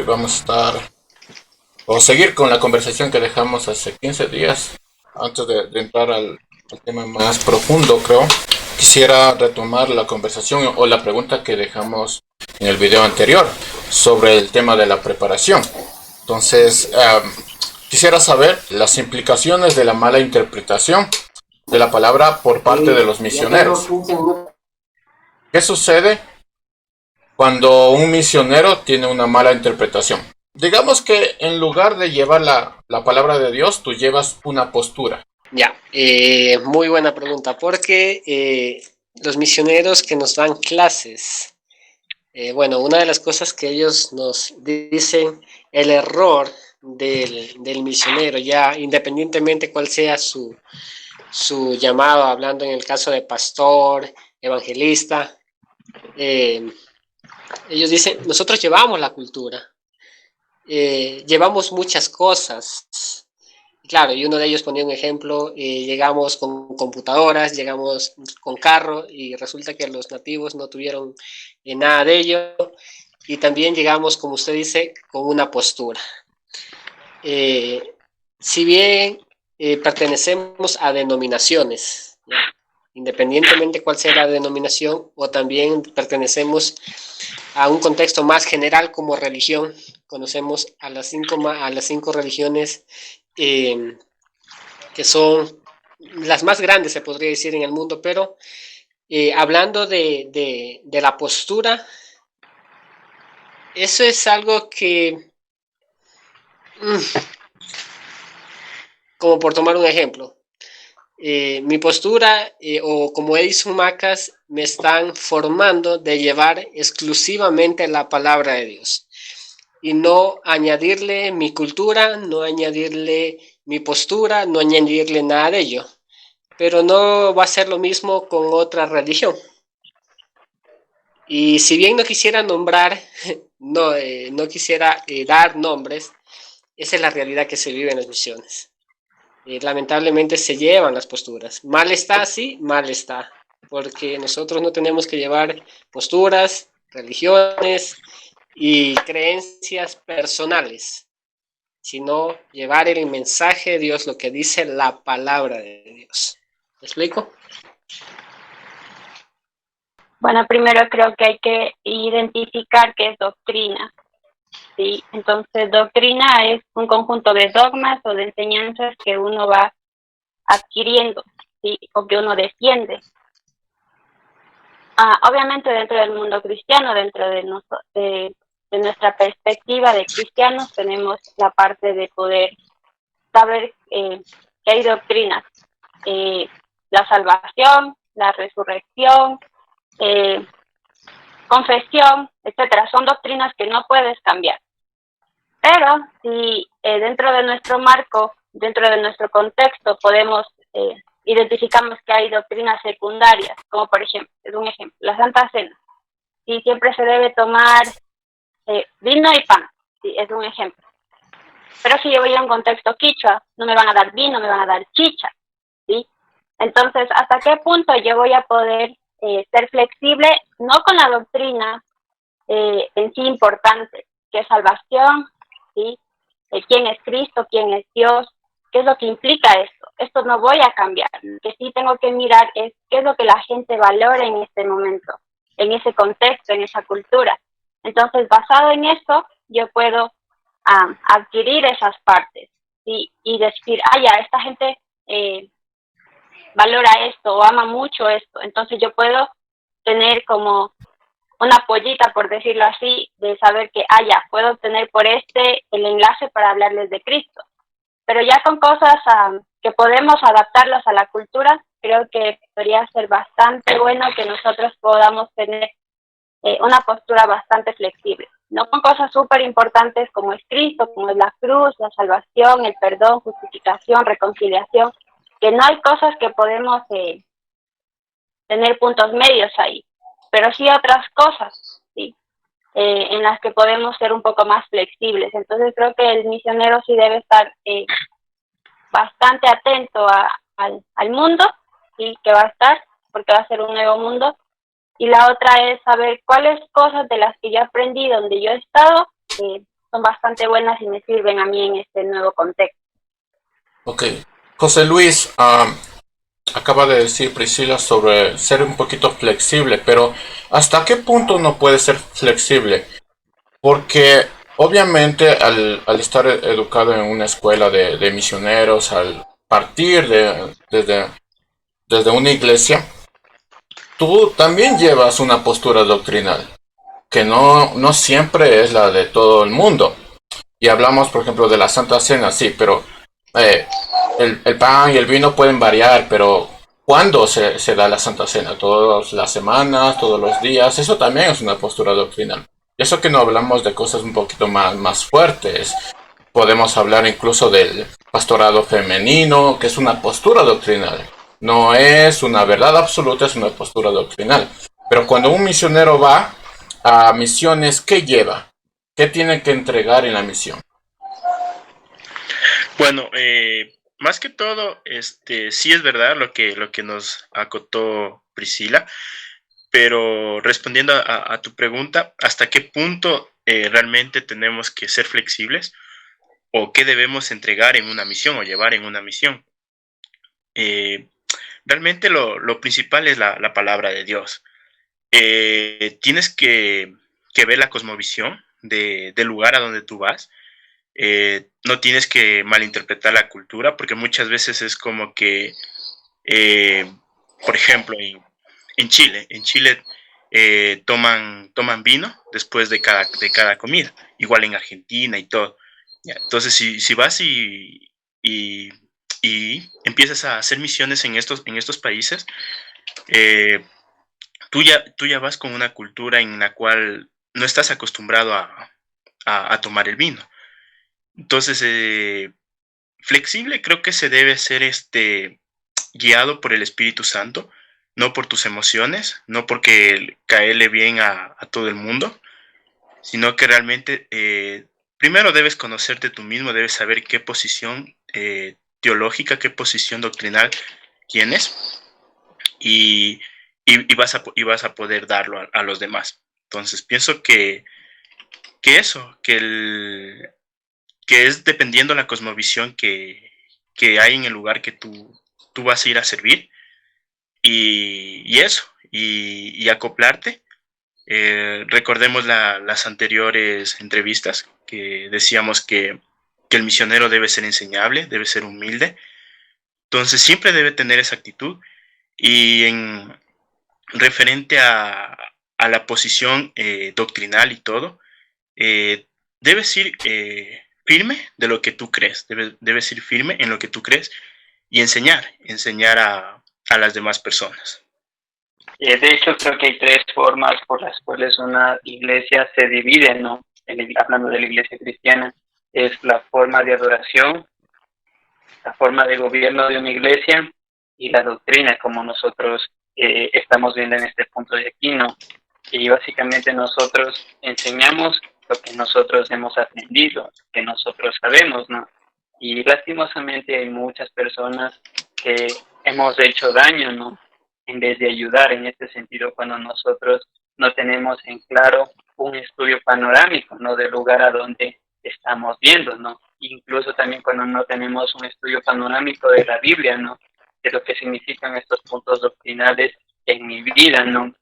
vamos a estar o seguir con la conversación que dejamos hace 15 días. Antes de entrar al tema más profundo, creo, quisiera retomar la conversación o la pregunta que dejamos en el video anterior sobre el tema de la preparación. Entonces, quisiera saber las implicaciones de la mala interpretación de la palabra por parte de los misioneros. ¿Qué sucede cuando un misionero tiene una mala interpretación? Digamos que en lugar de llevar la palabra de Dios, tú llevas una postura. Ya, muy buena pregunta, porque los misioneros que nos dan clases, bueno, una de las cosas que ellos nos dicen, el error del misionero, ya independientemente cuál sea su llamado, hablando en el caso de pastor, evangelista, ellos dicen, nosotros llevamos la cultura, llevamos muchas cosas. Claro, y uno de ellos ponía un ejemplo, llegamos con computadoras, llegamos con carro y resulta que los nativos no tuvieron nada de ello y también llegamos, como usted dice, con una postura. Si bien pertenecemos a denominaciones, ¿no? Independientemente cuál sea la denominación, o también pertenecemos a un contexto más general como religión, conocemos a las cinco religiones que son las más grandes, se podría decir, en el mundo, pero hablando de la postura, eso es algo que, como por tomar un ejemplo, mi postura o como Edison Macas me están formando de llevar exclusivamente la palabra de Dios y no añadirle mi cultura, no añadirle mi postura, no añadirle nada de ello. Pero no va a ser lo mismo con otra religión. Y si bien no quisiera nombrar, no quisiera dar nombres, esa es la realidad que se vive en las misiones. Lamentablemente se llevan las posturas. Mal está, sí, mal está. Porque nosotros no tenemos que llevar posturas, religiones y creencias personales, sino llevar el mensaje de Dios, lo que dice la palabra de Dios. ¿Me explico? Bueno, primero creo que hay que identificar qué es doctrina, ¿sí? Entonces, doctrina es un conjunto de dogmas o de enseñanzas que uno va adquiriendo, ¿sí? O que uno defiende. Obviamente dentro del mundo cristiano, dentro de nuestra perspectiva de cristianos, tenemos la parte de poder saber que hay doctrinas, la salvación, la resurrección, confesión, etcétera. Son doctrinas que no puedes cambiar. Pero si dentro de nuestro marco, dentro de nuestro contexto, identificamos que hay doctrinas secundarias, como por ejemplo, es un ejemplo, la Santa Cena. Sí, siempre se debe tomar vino y pan, sí, es un ejemplo. Pero si yo voy a un contexto quichua, no me van a dar vino, me van a dar chicha, ¿sí? Entonces, ¿hasta qué punto yo voy a poder ser flexible, no con la doctrina en sí importante, que es salvación, ¿sí? ¿Quién es Cristo? ¿Quién es Dios? ¿Qué es lo que implica esto? Esto no voy a cambiar. Lo que sí tengo que mirar es qué es lo que la gente valora en este momento, en ese contexto, en esa cultura. Entonces, basado en eso, yo puedo adquirir esas partes, ¿sí? Y decir, ya, esta gente valora esto o ama mucho esto. Entonces, yo puedo tener como una pollita, por decirlo así, de saber que, ya, puedo tener por el enlace para hablarles de Cristo. Pero ya con cosas que podemos adaptarlas a la cultura, creo que podría ser bastante bueno que nosotros podamos tener una postura bastante flexible. No con cosas súper importantes como es Cristo, como es la cruz, la salvación, el perdón, justificación, reconciliación, que no hay cosas que podemos tener puntos medios ahí, pero sí otras cosas, ¿sí? En las que podemos ser un poco más flexibles. Entonces creo que el misionero sí debe estar bastante atento al mundo, ¿sí? Que va a estar, porque va a ser un nuevo mundo. Y la otra es saber cuáles cosas de las que yo aprendí donde yo he estado son son bastante buenas y me sirven a mí en este nuevo contexto. Ok. José Luis, acaba de decir Priscila sobre ser un poquito flexible, pero ¿hasta qué punto no puede ser flexible? Porque obviamente al estar educado en una escuela de misioneros, al partir desde una iglesia, tú también llevas una postura doctrinal, que no siempre es la de todo el mundo. Y hablamos, por ejemplo, de la Santa Cena, sí, pero eh, el pan y el vino pueden variar, pero ¿cuándo se da la Santa Cena? ¿Todas las semanas, todos los días? Eso también es una postura doctrinal. Y eso que no hablamos de cosas un poquito más fuertes. Podemos hablar incluso del pastorado femenino, que es una postura doctrinal. No es una verdad absoluta, es una postura doctrinal. Pero cuando un misionero va a misiones, ¿qué lleva? ¿Qué tiene que entregar en la misión? Bueno, más que todo, sí es verdad lo que nos acotó Priscila, pero respondiendo a tu pregunta, ¿hasta qué punto realmente tenemos que ser flexibles o qué debemos entregar en una misión o llevar en una misión? Eh, Realmente lo principal es la palabra de Dios. Tienes que ver la cosmovisión del lugar a donde tú vas. No tienes que malinterpretar la cultura, porque muchas veces es como que, eh, por ejemplo, en Chile toman vino después de cada comida, igual en Argentina y todo. Ya, entonces, si vas y, y empiezas a hacer misiones en estos países, eh, tú ya vas con una cultura en la cual no estás acostumbrado a tomar el vino. Entonces, flexible creo que se debe ser guiado por el Espíritu Santo, no por tus emociones, no porque caerle bien a todo el mundo, sino que realmente primero debes conocerte tú mismo, debes saber qué posición teológica, qué posición doctrinal tienes y, y vas a poder darlo a los demás. Entonces pienso que eso, que es dependiendo la cosmovisión que hay en el lugar que tú vas a ir a servir y eso, y acoplarte. Recordemos las anteriores entrevistas que decíamos que el misionero debe ser enseñable, debe ser humilde, entonces siempre debe tener esa actitud y en referente a la posición doctrinal y todo, eh, debes ir firme de lo que tú crees, debes ir firme en lo que tú crees y enseñar a las demás personas. De hecho, creo que hay tres formas por las cuales una iglesia se divide, ¿no? Hablando de la iglesia cristiana, es la forma de adoración, la forma de gobierno de una iglesia y la doctrina, como nosotros estamos viendo en este punto de aquí, ¿no? Y básicamente nosotros enseñamos lo que nosotros hemos aprendido, que nosotros sabemos, ¿no? Y lastimosamente hay muchas personas que hemos hecho daño, ¿no? En vez de ayudar en este sentido cuando nosotros no tenemos en claro un estudio panorámico, ¿no? Del lugar a donde estamos viendo, ¿no? Incluso también cuando no tenemos un estudio panorámico de la Biblia, ¿no? De lo que significan estos puntos doctrinales en mi vida, ¿no?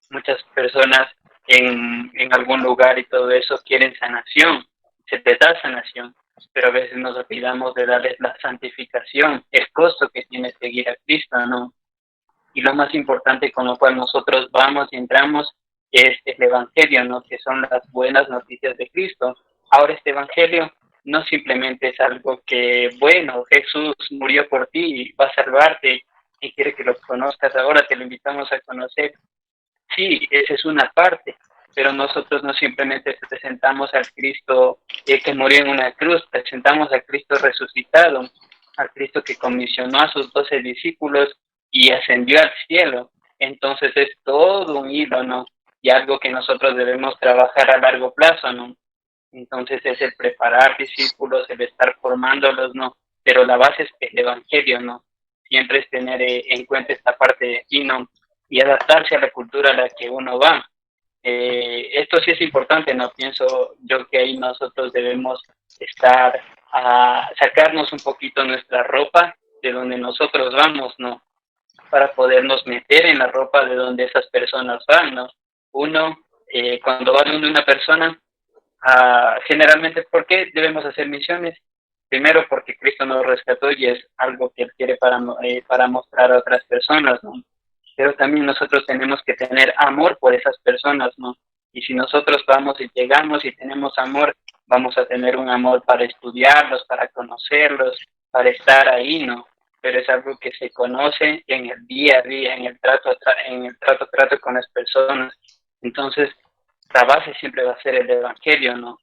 Muchas personas en algún lugar y todo eso quieren sanación, se te da sanación, pero a veces nos olvidamos de darles la santificación, el costo que tiene seguir a Cristo, ¿no? Y lo más importante con lo cual nosotros vamos y entramos es el Evangelio, ¿no? Que son las buenas noticias de Cristo. Ahora este Evangelio no simplemente es algo que, bueno, Jesús murió por ti, va a salvarte y quiere que lo conozcas ahora, te lo invitamos a conocer. Sí, esa es una parte, pero nosotros no simplemente presentamos al Cristo que murió en una cruz, presentamos al Cristo resucitado, al Cristo que comisionó a sus 12 discípulos y ascendió al cielo. Entonces es todo un hilo, ¿no? Y algo que nosotros debemos trabajar a largo plazo, ¿no? Entonces es el preparar discípulos, el estar formándolos, ¿no? Pero la base es el Evangelio, ¿no? Siempre es tener en cuenta esta parte de aquí, ¿no? Y adaptarse a la cultura a la que uno va. Esto sí es importante, ¿no? Pienso yo que ahí nosotros debemos estar a sacarnos un poquito nuestra ropa de donde nosotros vamos, ¿no? Para podernos meter en la ropa de donde esas personas van, ¿no? Uno, cuando va donde una persona, generalmente, ¿por qué debemos hacer misiones? Primero, porque Cristo nos rescató y es algo que Él quiere para mostrar a otras personas, ¿no? Pero también nosotros tenemos que tener amor por esas personas, ¿no? Y si nosotros vamos y llegamos y tenemos amor, vamos a tener un amor para estudiarlos, para conocerlos, para estar ahí, ¿no? Pero es algo que se conoce en el día a día, en el trato con las personas. Entonces, la base siempre va a ser el evangelio, ¿no?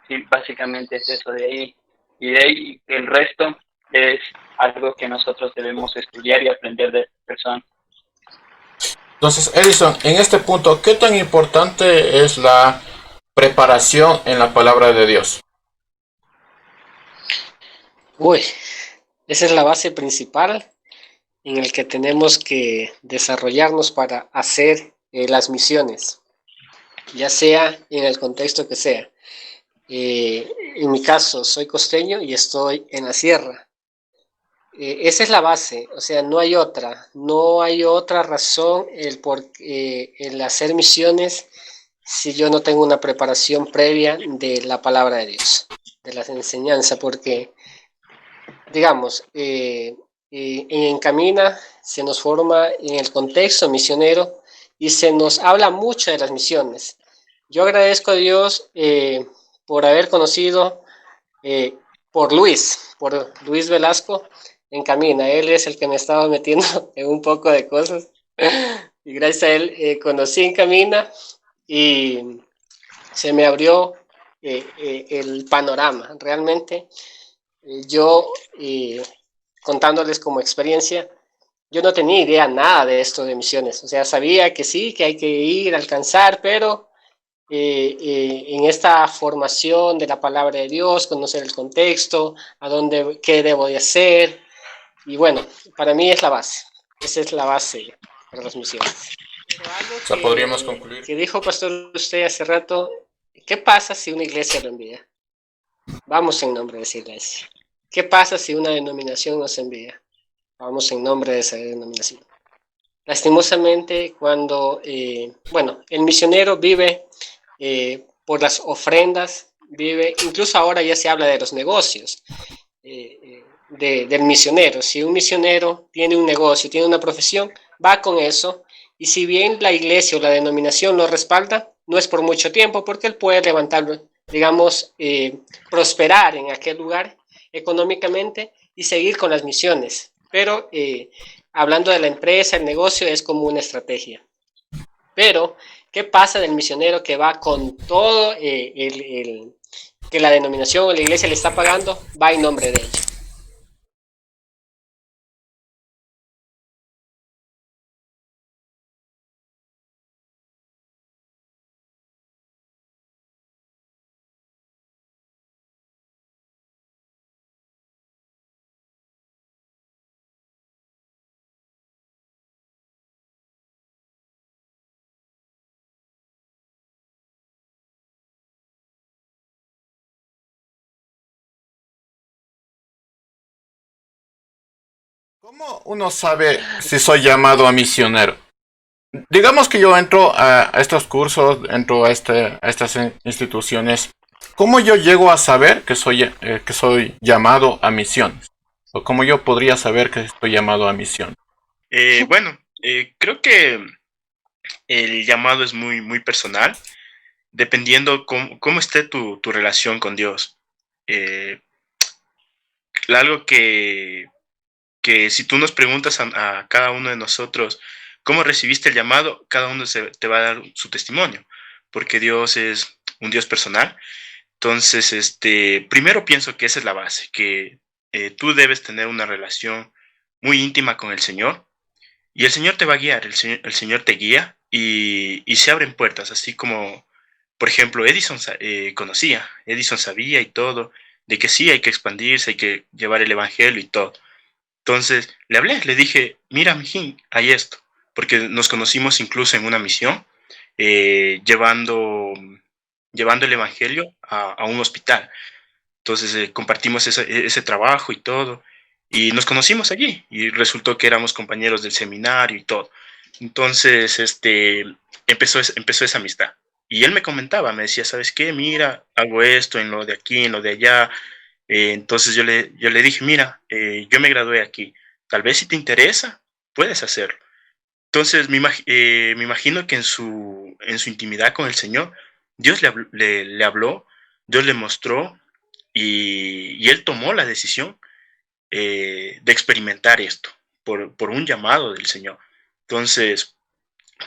Sí, básicamente es eso de ahí. Y de ahí el resto es algo que nosotros debemos estudiar y aprender de personas. Entonces, Edison, en este punto, ¿qué tan importante es la preparación en la palabra de Dios? Uy, esa es la base principal en el que tenemos que desarrollarnos para hacer las misiones, ya sea en el contexto que sea. En mi caso, soy costeño y estoy en la sierra. Esa es la base, o sea, no hay otra razón el hacer misiones si yo no tengo una preparación previa de la palabra de Dios, de la enseñanza, porque, digamos, en Camina se nos forma en el contexto misionero y se nos habla mucho de las misiones. Yo agradezco a Dios por haber conocido eh, por Luis Velasco en Camina. Él es el que me estaba metiendo en un poco de cosas. Y gracias a él conocí en Camina y se me abrió el panorama. Realmente yo, contándoles como experiencia, yo no tenía idea nada de esto de misiones. O sea, sabía que sí, que hay que ir a alcanzar, pero en esta formación de la palabra de Dios, conocer el contexto, qué debo de hacer. Y bueno, para mí es la base. Esa es la base para las misiones. Pero algo O sea, podríamos concluir. que dijo Pastor usted hace rato, ¿qué pasa si una iglesia lo envía? Vamos en nombre de esa iglesia. ¿Qué pasa si una denominación nos envía? Vamos en nombre de esa denominación. Lastimosamente, cuando, el misionero vive por las ofrendas, vive, incluso ahora ya se habla de los negocios del misionero. Si un misionero tiene un negocio, tiene una profesión, va con eso, y si bien la iglesia o la denominación lo respalda, no es por mucho tiempo, porque él puede levantar, digamos, prosperar en aquel lugar económicamente y seguir con las misiones. Pero hablando de la empresa, el negocio es como una estrategia. Pero, ¿qué pasa del misionero que va con todo que la denominación o la iglesia le está pagando? Va en nombre de ella. ¿Cómo uno sabe si soy llamado a misionero? Digamos que yo entro a estos cursos, entro a estas instituciones. ¿Cómo yo llego a saber que soy llamado a misiones? ¿O cómo yo podría saber que estoy llamado a misión? Creo que el llamado es muy, muy personal, dependiendo cómo esté tu relación con Dios. Eh, Algo que si tú nos preguntas a cada uno de nosotros cómo recibiste el llamado, cada uno te va a dar su testimonio, porque Dios es un Dios personal. Entonces, primero pienso que esa es la base, que tú debes tener una relación muy íntima con el Señor y el Señor te va a guiar, el Señor te guía y se abren puertas, así como, por ejemplo, Edison sabía y todo, de que sí hay que expandirse, hay que llevar el Evangelio y todo. Entonces le hablé, le dije, mira, mijín, hay esto, porque nos conocimos incluso en una misión llevando el evangelio a un hospital. Entonces compartimos ese trabajo y todo, y nos conocimos allí, y resultó que éramos compañeros del seminario y todo. Entonces empezó esa amistad. Y él me comentaba, me decía, ¿sabes qué? Mira, hago esto en lo de aquí, en lo de allá. Entonces yo le dije, mira, yo me gradué aquí, tal vez si te interesa, puedes hacerlo. Entonces me imagino que en su intimidad con el Señor, Dios le habló, Dios le mostró, y él tomó la decisión de experimentar esto por un llamado del Señor. Entonces,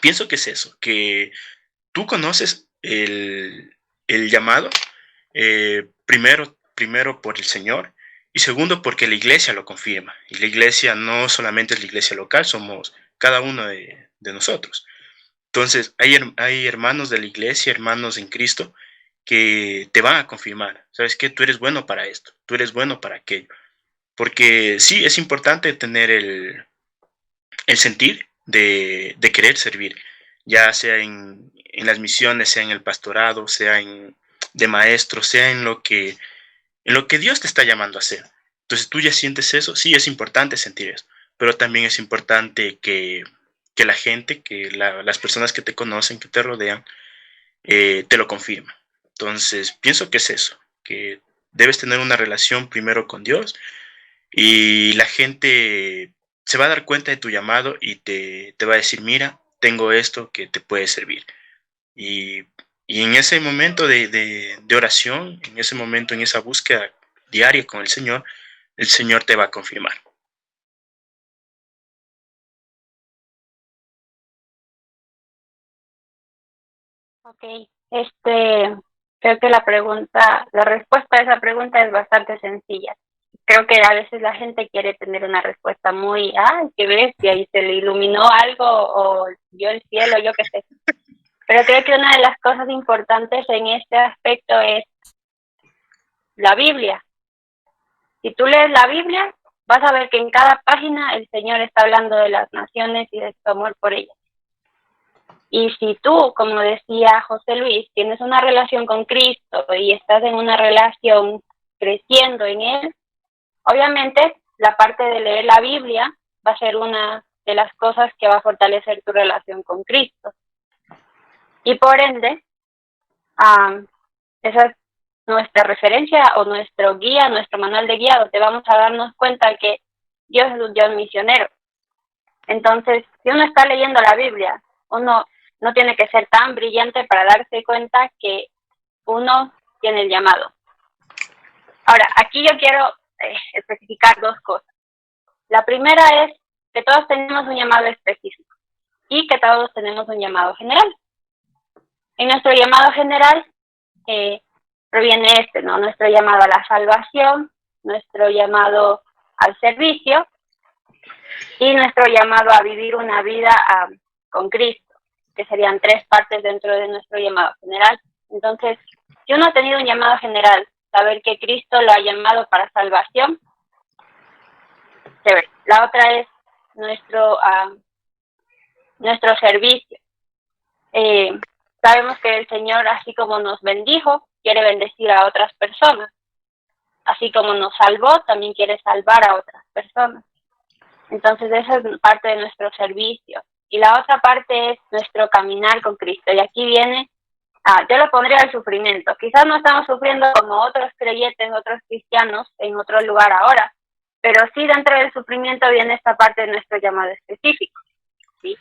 pienso que es eso, que tú conoces el llamado, primero por el Señor, y segundo porque la iglesia lo confirma. Y la iglesia no solamente es la iglesia local, somos cada uno de nosotros. Entonces, hay hermanos de la iglesia, hermanos en Cristo, que te van a confirmar. ¿Sabes qué? Tú eres bueno para esto, tú eres bueno para aquello. Porque sí, es importante tener el sentir de querer servir, ya sea en las misiones, sea en el pastorado, sea de maestro, sea en lo que Dios te está llamando a hacer. Entonces tú ya sientes eso, sí, es importante sentir eso, pero también es importante que la gente, las personas que te conocen, que te rodean, te lo confirman. Entonces pienso que es eso, que debes tener una relación primero con Dios, y la gente se va a dar cuenta de tu llamado y te va a decir, mira, tengo esto que te puede servir. Y, y en ese momento de oración, en ese momento, en esa búsqueda diaria con el Señor te va a confirmar. Ok, creo que la respuesta a esa pregunta es bastante sencilla. Creo que a veces la gente quiere tener una respuesta muy, ay, qué bestia, y se le iluminó algo, o vio el cielo, yo qué sé. Pero creo que una de las cosas importantes en este aspecto es la Biblia. Si tú lees la Biblia, vas a ver que en cada página el Señor está hablando de las naciones y de su amor por ellas. Y si tú, como decía José Luis, tienes una relación con Cristo y estás en una relación creciendo en Él, obviamente la parte de leer la Biblia va a ser una de las cosas que va a fortalecer tu relación con Cristo. Y por ende, esa es nuestra referencia o nuestro guía, nuestro manual de guía, donde vamos a darnos cuenta que Dios es un Dios misionero. Entonces, si uno está leyendo la Biblia, uno no tiene que ser tan brillante para darse cuenta que uno tiene el llamado. Ahora, aquí yo quiero especificar dos cosas. La primera es que todos tenemos un llamado específico y que todos tenemos un llamado general. En nuestro llamado general proviene ¿no? Nuestro llamado a la salvación, nuestro llamado al servicio y nuestro llamado a vivir una vida con Cristo, que serían tres partes dentro de nuestro llamado general. Entonces, si uno ha tenido un llamado general, saber que Cristo lo ha llamado para salvación, chévere. La otra es nuestro servicio. Sabemos que el Señor, así como nos bendijo, quiere bendecir a otras personas. Así como nos salvó, también quiere salvar a otras personas. Entonces, esa es parte de nuestro servicio. Y la otra parte es nuestro caminar con Cristo. Y aquí viene, yo lo pondría al sufrimiento. Quizás no estamos sufriendo como otros creyentes, otros cristianos en otro lugar ahora, pero sí dentro del sufrimiento viene esta parte de nuestro llamado específico, ¿sí?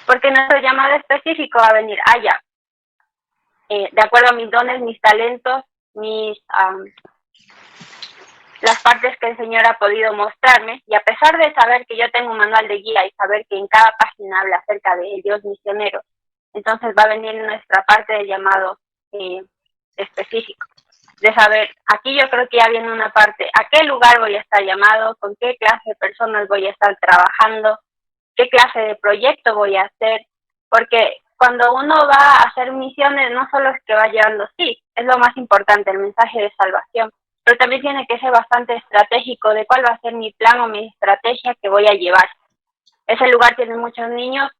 Porque nuestro llamado específico va a venir allá, de acuerdo a mis dones, mis talentos, las partes que el Señor ha podido mostrarme, y a pesar de saber que yo tengo un manual de guía y saber que en cada página habla acerca de Dios misionero, entonces va a venir nuestra parte del llamado específico, de saber, aquí yo creo que ya viene una parte, a qué lugar voy a estar llamado, con qué clase de personas voy a estar trabajando, qué clase de proyecto voy a hacer, porque cuando uno va a hacer misiones, no solo es que va llevando, sí, es lo más importante, el mensaje de salvación, pero también tiene que ser bastante estratégico de cuál va a ser mi plan o mi estrategia que voy a llevar. Ese lugar tiene muchos niños,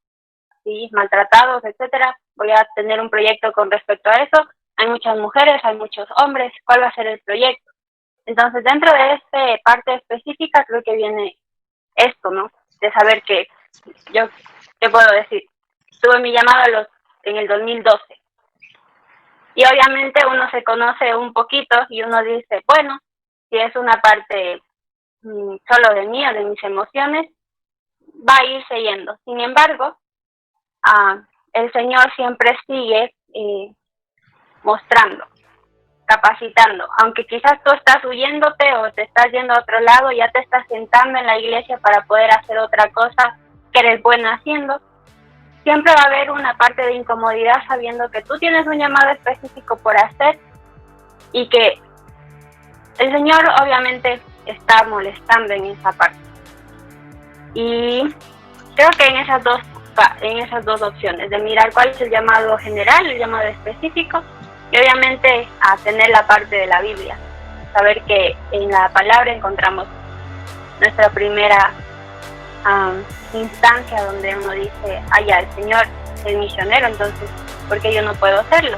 ¿sí? Maltratados, etcétera. Voy a tener un proyecto con respecto a eso. Hay muchas mujeres, hay muchos hombres. ¿Cuál va a ser el proyecto? Entonces, dentro de esta parte específica, creo que viene esto, ¿no? De saber que yo, ¿qué puedo decir? Tuve mi llamado en el 2012. Y obviamente uno se conoce un poquito y uno dice, bueno, si es una parte solo de mí o de mis emociones, va a irse yendo. Sin embargo, el Señor siempre sigue mostrando, capacitando. Aunque quizás tú estás huyéndote o te estás yendo a otro lado, ya te estás sentando en la iglesia para poder hacer otra cosa que eres buena haciendo, siempre va a haber una parte de incomodidad sabiendo que tú tienes un llamado específico por hacer y que el Señor obviamente está molestando en esa parte. Y creo que en esas dos opciones, de mirar cuál es el llamado general, el llamado específico, y obviamente a tener la parte de la Biblia, saber que en la palabra encontramos nuestra primera instancia donde uno dice, ya el Señor es misionero, entonces, ¿por qué yo no puedo hacerlo?